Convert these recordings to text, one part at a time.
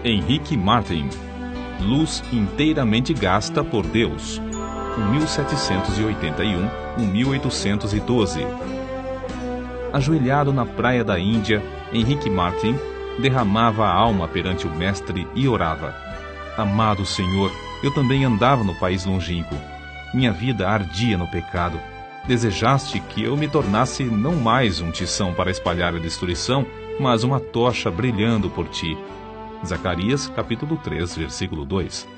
Henrique Martin, Luz inteiramente gasta por Deus, 1781-1812. Ajoelhado na praia da Índia, Henrique Martin derramava a alma perante o Mestre e orava: Amado Senhor, eu também andava no país longínquo. Minha vida ardia no pecado. Desejaste que eu me tornasse não mais um tição para espalhar a destruição, mas uma tocha brilhando por ti. Zacarias, capítulo 3, versículo 2.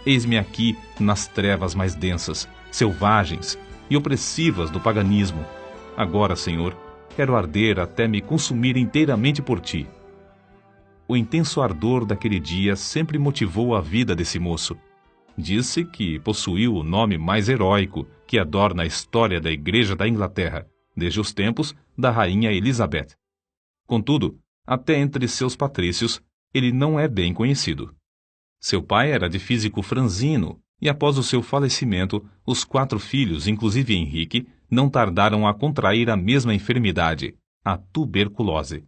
Eis-me aqui nas trevas mais densas, selvagens e opressivas do paganismo. Agora, Senhor, quero arder até me consumir inteiramente por ti. O intenso ardor daquele dia sempre motivou a vida desse moço. Diz-se que possuiu o nome mais heróico que adorna a história da Igreja da Inglaterra, desde os tempos da Rainha Elizabeth. Contudo, até entre seus patrícios, ele não é bem conhecido. Seu pai era de físico franzino, e após o seu falecimento, os 4 filhos, inclusive Henrique, não tardaram a contrair a mesma enfermidade, a tuberculose.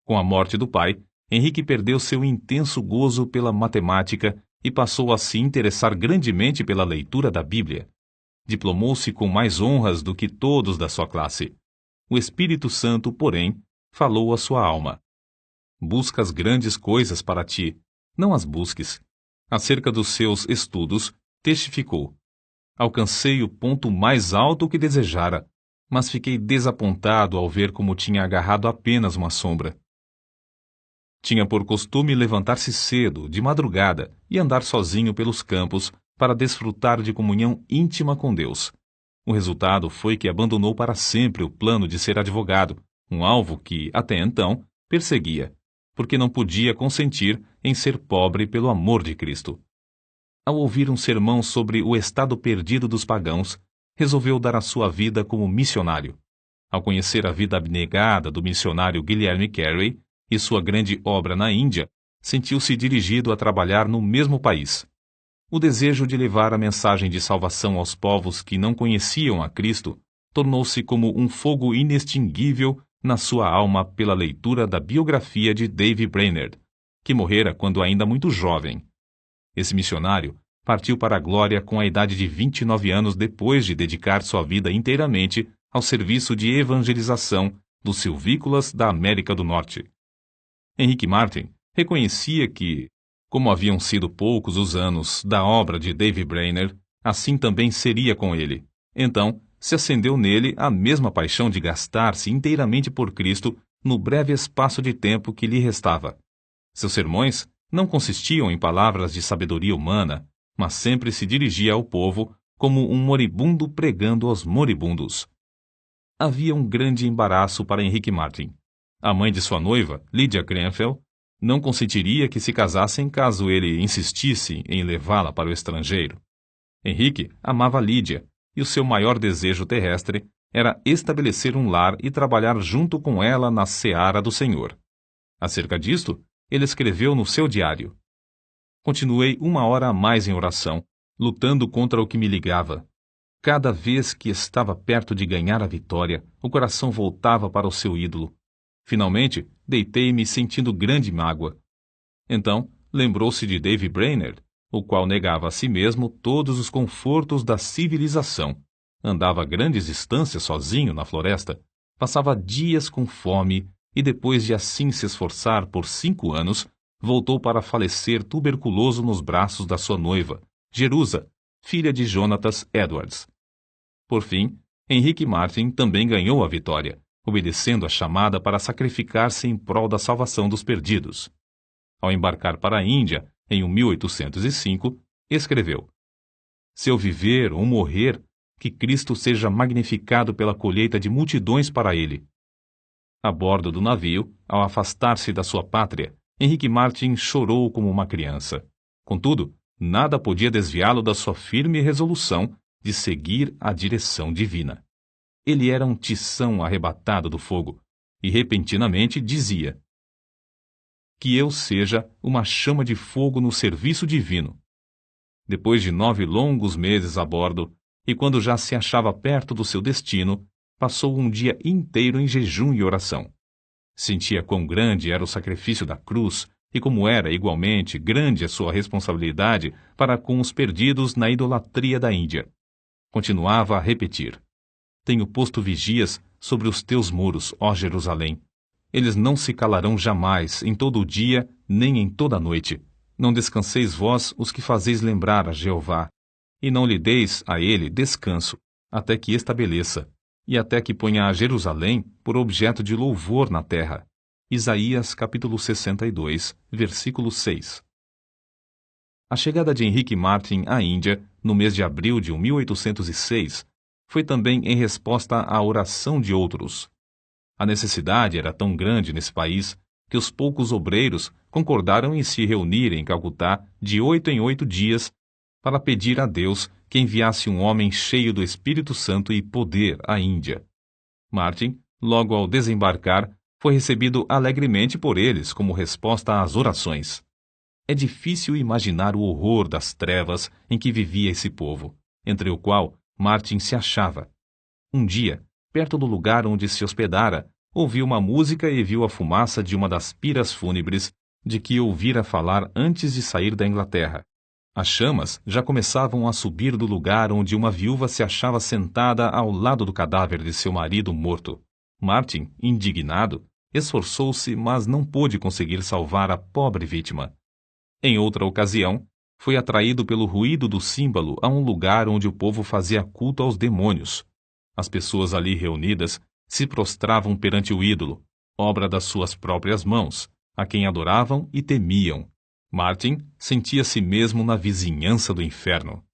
Com a morte do pai, Henrique perdeu seu intenso gozo pela matemática e passou a se interessar grandemente pela leitura da Bíblia. Diplomou-se com mais honras do que todos da sua classe. O Espírito Santo, porém, falou à sua alma: Buscas grandes coisas para ti, não as busques. Acerca dos seus estudos, testificou: Alcancei o ponto mais alto que desejara, mas fiquei desapontado ao ver como tinha agarrado apenas uma sombra. Tinha por costume levantar-se cedo, de madrugada, e andar sozinho pelos campos para desfrutar de comunhão íntima com Deus. O resultado foi que abandonou para sempre o plano de ser advogado, um alvo que, até então, perseguia, porque não podia consentir em ser pobre pelo amor de Cristo. Ao ouvir um sermão sobre o estado perdido dos pagãos, resolveu dar a sua vida como missionário. Ao conhecer a vida abnegada do missionário Guilherme Carey e sua grande obra na Índia, sentiu-se dirigido a trabalhar no mesmo país. O desejo de levar a mensagem de salvação aos povos que não conheciam a Cristo tornou-se como um fogo inextinguível na sua alma pela leitura da biografia de Dave Brainerd, que morrera quando ainda muito jovem. Esse missionário partiu para a glória com a idade de 29 anos depois de dedicar sua vida inteiramente ao serviço de evangelização dos silvícolas da América do Norte. Henrique Martin reconhecia que, como haviam sido poucos os anos da obra de Dave Brainerd, assim também seria com ele. Então, se acendeu nele a mesma paixão de gastar-se inteiramente por Cristo no breve espaço de tempo que lhe restava. Seus sermões não consistiam em palavras de sabedoria humana, mas sempre se dirigia ao povo como um moribundo pregando aos moribundos. Havia um grande embaraço para Henrique Martin. A mãe de sua noiva, Lydia Grenfell, não consentiria que se casassem caso ele insistisse em levá-la para o estrangeiro. Henrique amava Lydia, e o seu maior desejo terrestre era estabelecer um lar e trabalhar junto com ela na seara do Senhor. Acerca disto, ele escreveu no seu diário: Continuei 1 hora a mais em oração, lutando contra o que me ligava. Cada vez que estava perto de ganhar a vitória, o coração voltava para o seu ídolo. Finalmente, deitei-me sentindo grande mágoa. Então, lembrou-se de Dave Brainerd, o qual negava a si mesmo todos os confortos da civilização. Andava grandes distâncias sozinho na floresta, passava dias com fome e, depois de assim se esforçar por 5 anos, voltou para falecer tuberculoso nos braços da sua noiva, Jerusa, filha de Jonatas Edwards. Por fim, Henrique Martin também ganhou a vitória, obedecendo a chamada para sacrificar-se em prol da salvação dos perdidos. Ao embarcar para a Índia, em 1805, escreveu: Se eu viver ou morrer, que Cristo seja magnificado pela colheita de multidões para ele. A bordo do navio, ao afastar-se da sua pátria, Henrique Martin chorou como uma criança. Contudo, nada podia desviá-lo da sua firme resolução de seguir a direção divina. Ele era um tição arrebatado do fogo, e repentinamente dizia: Que eu seja uma chama de fogo no serviço divino. Depois de 9 longos meses a bordo, e quando já se achava perto do seu destino, passou um dia inteiro em jejum e oração. Sentia quão grande era o sacrifício da cruz e como era igualmente grande a sua responsabilidade para com os perdidos na idolatria da Índia. Continuava a repetir: Tenho posto vigias sobre os teus muros, ó Jerusalém. Eles não se calarão jamais, em todo o dia, nem em toda a noite. Não descanseis vós os que fazeis lembrar a Jeová, e não lhe deis a ele descanso, até que estabeleça, e até que ponha a Jerusalém por objeto de louvor na terra. Isaías capítulo 62, versículo 6. A chegada de Henrique Martin à Índia, no mês de abril de 1806, foi também em resposta à oração de outros. A necessidade era tão grande nesse país que os poucos obreiros concordaram em se reunir em Calcutá de 8 em 8 dias para pedir a Deus que enviasse um homem cheio do Espírito Santo e poder à Índia. Martin, logo ao desembarcar, foi recebido alegremente por eles como resposta às orações. É difícil imaginar o horror das trevas em que vivia esse povo, entre o qual Martin se achava. Um dia, perto do lugar onde se hospedara, ouviu uma música e viu a fumaça de uma das piras fúnebres de que ouvira falar antes de sair da Inglaterra. As chamas já começavam a subir do lugar onde uma viúva se achava sentada ao lado do cadáver de seu marido morto. Martin, indignado, esforçou-se, mas não pôde conseguir salvar a pobre vítima. Em outra ocasião, foi atraído pelo ruído do símbolo a um lugar onde o povo fazia culto aos demônios. As pessoas ali reunidas se prostravam perante o ídolo, obra das suas próprias mãos, a quem adoravam e temiam. Martin sentia-se mesmo na vizinhança do inferno.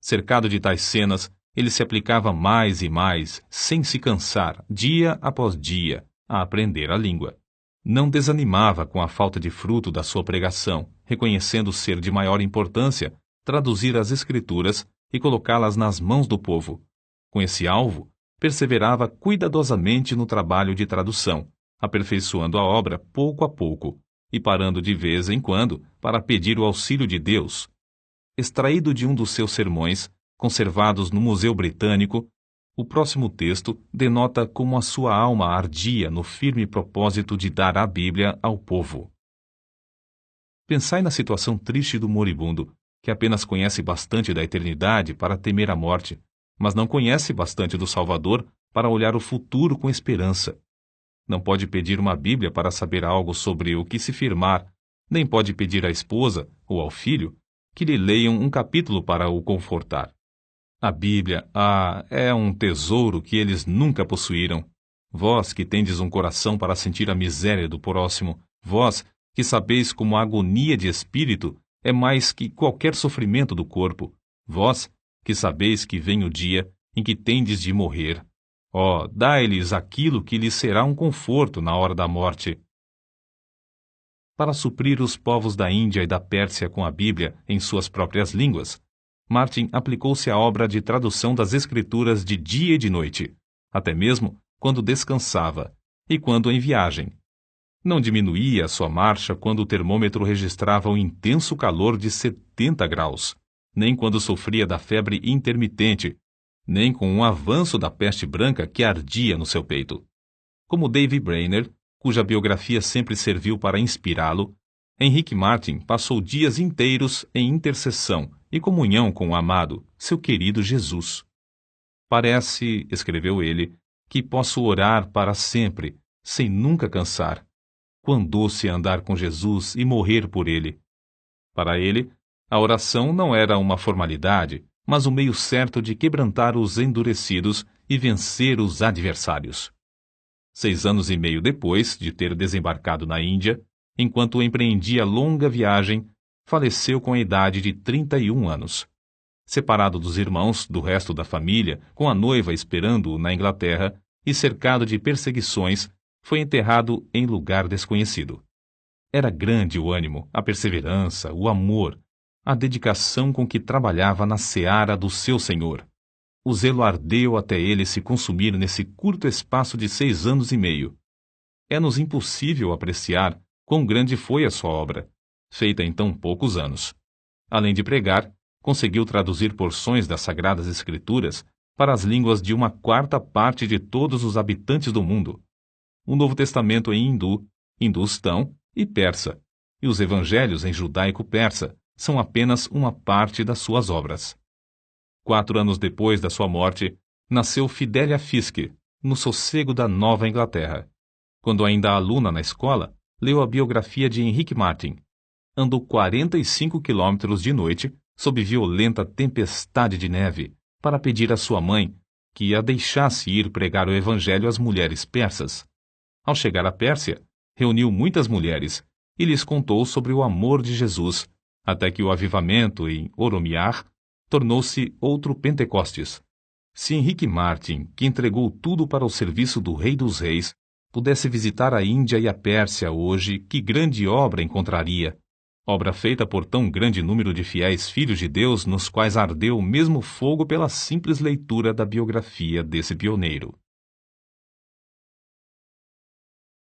Cercado de tais cenas, ele se aplicava mais e mais, sem se cansar, dia após dia, a aprender a língua. Não desanimava com a falta de fruto da sua pregação, reconhecendo ser de maior importância traduzir as Escrituras e colocá-las nas mãos do povo. Com esse alvo, perseverava cuidadosamente no trabalho de tradução, aperfeiçoando a obra pouco a pouco, e parando de vez em quando para pedir o auxílio de Deus. Extraído de um dos seus sermões, conservados no Museu Britânico, o próximo texto denota como a sua alma ardia no firme propósito de dar a Bíblia ao povo. Pensai na situação triste do moribundo, que apenas conhece bastante da eternidade para temer a morte, mas não conhece bastante do Salvador para olhar o futuro com esperança. Não pode pedir uma Bíblia para saber algo sobre o que se firmar, nem pode pedir à esposa ou ao filho que lhe leiam um capítulo para o confortar. A Bíblia, é um tesouro que eles nunca possuíram. Vós que tendes um coração para sentir a miséria do próximo, vós que sabeis como a agonia de espírito é mais que qualquer sofrimento do corpo, vós que sabeis que vem o dia em que tendes de morrer. Dai-lhes aquilo que lhes será um conforto na hora da morte. Para suprir os povos da Índia e da Pérsia com a Bíblia em suas próprias línguas, Martin aplicou-se à obra de tradução das Escrituras de dia e de noite, até mesmo quando descansava e quando em viagem. Não diminuía a sua marcha quando o termômetro registrava o intenso calor de 70 graus, nem quando sofria da febre intermitente, nem com o avanço da peste branca que ardia no seu peito. Como David Brainerd, cuja biografia sempre serviu para inspirá-lo, Henrique Martin passou dias inteiros em intercessão e comunhão com o amado, seu querido Jesus. Parece, escreveu ele, que posso orar para sempre, sem nunca cansar. Quão doce andar com Jesus e morrer por ele. Para ele, a oração não era uma formalidade, mas um meio certo de quebrantar os endurecidos e vencer os adversários. 6 anos e meio depois de ter desembarcado na Índia, enquanto empreendia longa viagem, faleceu com a idade de 31 anos. Separado dos irmãos, do resto da família, com a noiva esperando-o na Inglaterra e cercado de perseguições, foi enterrado em lugar desconhecido. Era grande o ânimo, a perseverança, o amor, a dedicação com que trabalhava na seara do seu Senhor. O zelo ardeu até ele se consumir nesse curto espaço de 6 anos e meio. É-nos impossível apreciar quão grande foi a sua obra, feita em tão poucos anos. Além de pregar, conseguiu traduzir porções das Sagradas Escrituras para as línguas de 1/4 de todos os habitantes do mundo. O Novo Testamento em hindu, hindustão e persa, e os evangelhos em judaico-persa são apenas uma parte das suas obras. 4 anos depois da sua morte, nasceu Fidelia Fiske, no sossego da Nova Inglaterra. Quando ainda aluna na escola, leu a biografia de Henrique Martin. Andou 45 quilômetros de noite, sob violenta tempestade de neve, para pedir à sua mãe que a deixasse ir pregar o evangelho às mulheres persas. Ao chegar à Pérsia, reuniu muitas mulheres e lhes contou sobre o amor de Jesus, até que o avivamento em Oromiar tornou-se outro Pentecostes. Se Henrique Martin, que entregou tudo para o serviço do Rei dos Reis, pudesse visitar a Índia e a Pérsia hoje, que grande obra encontraria! Obra feita por tão grande número de fiéis filhos de Deus, nos quais ardeu o mesmo fogo pela simples leitura da biografia desse pioneiro.